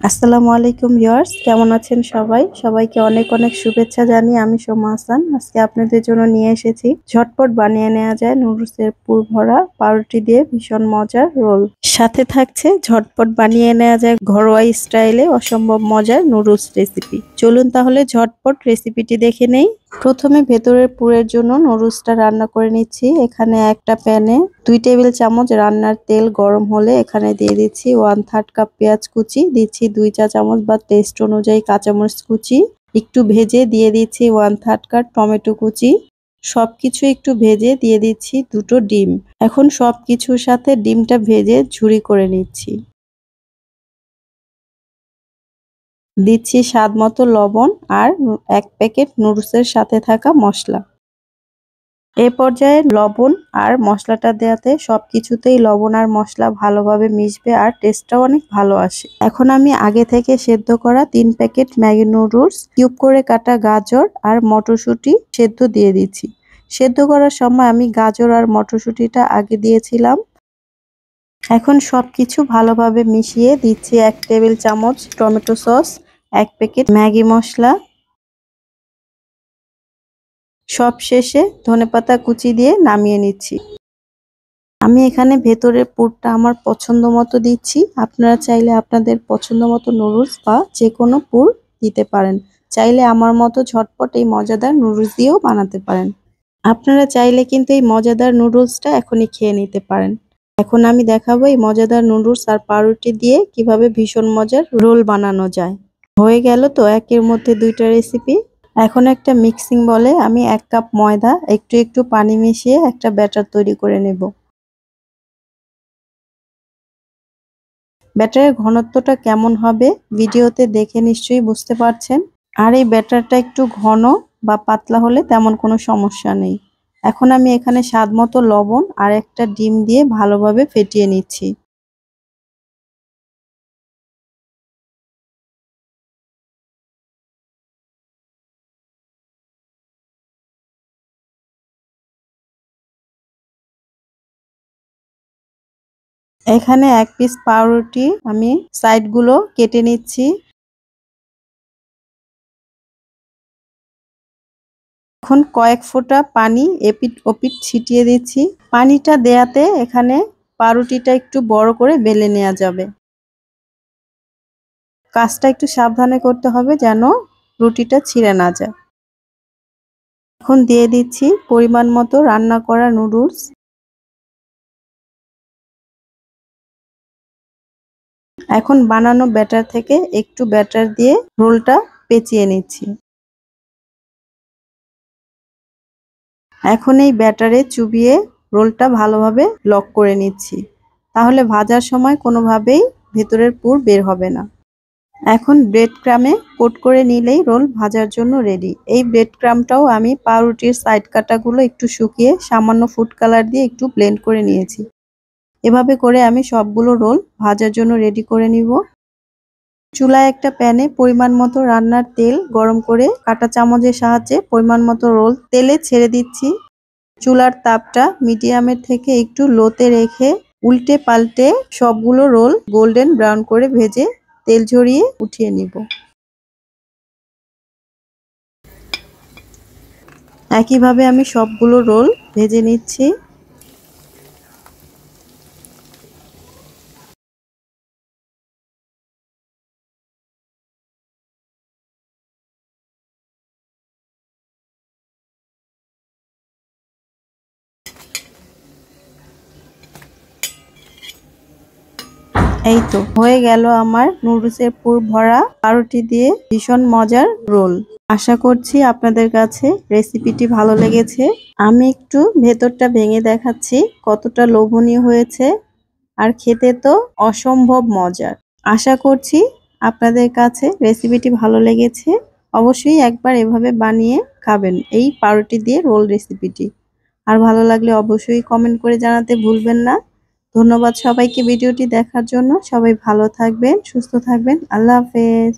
আসসালামু আলাইকুম ভিউয়ার্স, কেমন আছেন সবাই? সবাইকে অনেক অনেক শুভেচ্ছা জানিয়ে আমি সোমা হাসান আজকে আপনাদের জন্য নিয়ে এসেছি ঝটপট বানিয়ে নেওয়া যায় নুডলসের পুর ভরা পাউরুটি দিয়ে ভীষণ মজার রোল। সাথে থাকছে ঝটপট বানিয়ে নেওয়া যায় ঘরোয়া স্টাইলে অসম্ভব মজার নুডলস রেসিপি। চলুন তাহলে ঝটপট রেসিপিটি দেখে নেই। প্রথমে ভেতরের পুরের জন্য নুডলসটা রান্না করে নিচ্ছি। এখানে একটা প্যানে 2 টেবিল চামচ রান্নার তেল গরম হলে এখানে দিয়ে দিচ্ছি 1/3 কাপ পেঁয়াজ কুচি, দিচ্ছি 2 চা চামচ বা টেস্ট অনুযায়ী কাঁচামরিচ কুচি, একটু ভেজে দিয়ে দিচ্ছি 1/3 কাপ টমেটো কুচি। সবকিছু একটু ভেজে দিয়ে দিচ্ছি 2টো ডিম। এখন সবকিছুর সাথে ডিমটা ভেজে ঝুরি করে নিচ্ছি। দিচ্ছি স্বাদ মতো লবণ আর 1 প্যাকেট নুডলসের সাথে থাকা মশলা। এই পর্যায়ে লবণ আর মশলাটা দেওয়াতে সবকিছুতেই লবণ আর মশলা ভালোভাবে মিশবে আর টেস্টটাও অনেক ভালো আসে। এখন আমি আগে থেকে সেদ্ধ করা 3 প্যাকেট ম্যাগি নুডলস, কিউব করে কাটা গাজর আর মটরশুঁটি সেদ্ধ দিয়ে দিচ্ছি। সেদ্ধ করার সময় আমি গাজর আর মটরশুঁটিটা আগে দিয়েছিলাম। এখন সবকিছু ভালোভাবে মিশিয়ে দিচ্ছি 1 টেবিল চামচ টমেটো সস, 1 প্যাকেট ম্যাগি মশলা, সবশেষে ধনেপাতা কুচি দিয়ে নামিয়ে নিচ্ছি। আমি এখানে ভেতরের পুরটা আমার পছন্দ মতো দিচ্ছি। আপনারা চাইলে আপনাদের পছন্দ মতো নুডলস বা যে কোনো পুর দিতে পারেন। চাইলে আমার মতো ঝটপট এই মজাদার নুডলস দিয়েও বানাতে পারেন। আপনারা চাইলে কিন্তু এই মজাদার নুডলসটা এখনই খেয়ে নিতে পারেন। এখন আমি দেখাবো এই মজাদার নুডলস আর পাউরুটি দিয়ে কিভাবে ভীষণ মজার রোল বানানো যায়। হয়ে গেল তো একের মধ্যে 2টা রেসিপি। এখন একটা মিক্সিং বলে আমি 1 কাপ ময়দা একটু একটু পানি মিশিয়ে একটা ব্যাটার তৈরি করে নেব। ব্যাটারের ঘনত্বটা কেমন হবে ভিডিওতে দেখে নিশ্চয়ই বুঝতে পারছেন। আর এই ব্যাটারটা একটু ঘন বা পাতলা হলে তেমন কোনো সমস্যা নেই। এখন আমি এখানে স্বাদ মতো লবণ আর একটা ডিম দিয়ে ভালোভাবে ফেটিয়ে নিচ্ছি। এখানে 1 পিস পাউরুটি আমি সাইডগুলো কেটে নিচ্ছি। এখন কয়েক ফোঁটা পানি এপিঠ ওপিঠ ছিটিয়ে দিচ্ছি। পানিটা দেয়াতে এখানে পাউরুটিটা একটু বড় করে বেলে নেওয়া যাবে। কাজটা একটু সাবধানে করতে হবে যেন রুটিটা ছিঁড়ে না যায়। এখন দিয়ে দিচ্ছি পরিমাণ মতো রান্না করা নুডলস। এখন বানানো ব্যাটার থেকে একটু ব্যাটার দিয়ে রোলটা পেঁচিয়ে নিচ্ছি। এখন এই ব্যাটারে চুবিয়ে রোলটা ভালোভাবে লক করে নিচ্ছি। তাহলে ভাজার সময় কোনোভাবেই ভেতরের পুর বের হবে না। এখন ব্রেড ক্রামে কোট করে নিলেই রোল ভাজার জন্য রেডি। এই ব্রেড ক্রামটাও আমি পাউরুটির সাইড কাটাগুলো একটু শুকিয়ে সামান্য ফুড কালার দিয়ে একটু ব্লেন্ড করে নিয়েছি। এভাবে করে আমি সবগুলো রোল ভাজার জন্য রেডি করে নিব। চুলায় একটা প্যানে পরিমাণ মতো রান্নার তেল গরম করে কাঁটা চামচের সাহায্যে পরিমাণ মতো রোল তেলে ছেড়ে দিচ্ছি। চুলার তাপটা মিডিয়ামের থেকে একটু লোতে রেখে উল্টে পাল্টে সবগুলো রোল গোল্ডেন ব্রাউন করে ভেজে তেল ঝরিয়ে উঠিয়ে নিব। একইভাবে আমি সবগুলো রোল ভেজে নিচ্ছি। এই তো হয়ে গেল আমার নুডলসের পুর ভরা পাউরুটি দিয়ে ভীষণ মজার রোল। আশা করছি আপনাদের কাছে রেসিপিটি ভালো লেগেছে। আমি একটু ভেতরটা ভেঙে দেখাচ্ছি কতটা লোভনীয় হয়েছে আর খেতে তো অসম্ভব মজার। আশা করছি আপনাদের কাছে রেসিপিটি ভালো লেগেছে। অবশ্যই একবার এভাবে বানিয়ে খাবেন এই পাউরুটি দিয়ে রোল রেসিপিটি। আর ভালো লাগলে অবশ্যই কমেন্ট করে জানাতে ভুলবেন না। ধন্যবাদ সবাইকে ভিডিওটি দেখার জন্য। সবাই ভালো থাকবেন, সুস্থ থাকবেন। আল্লাহ হাফেজ।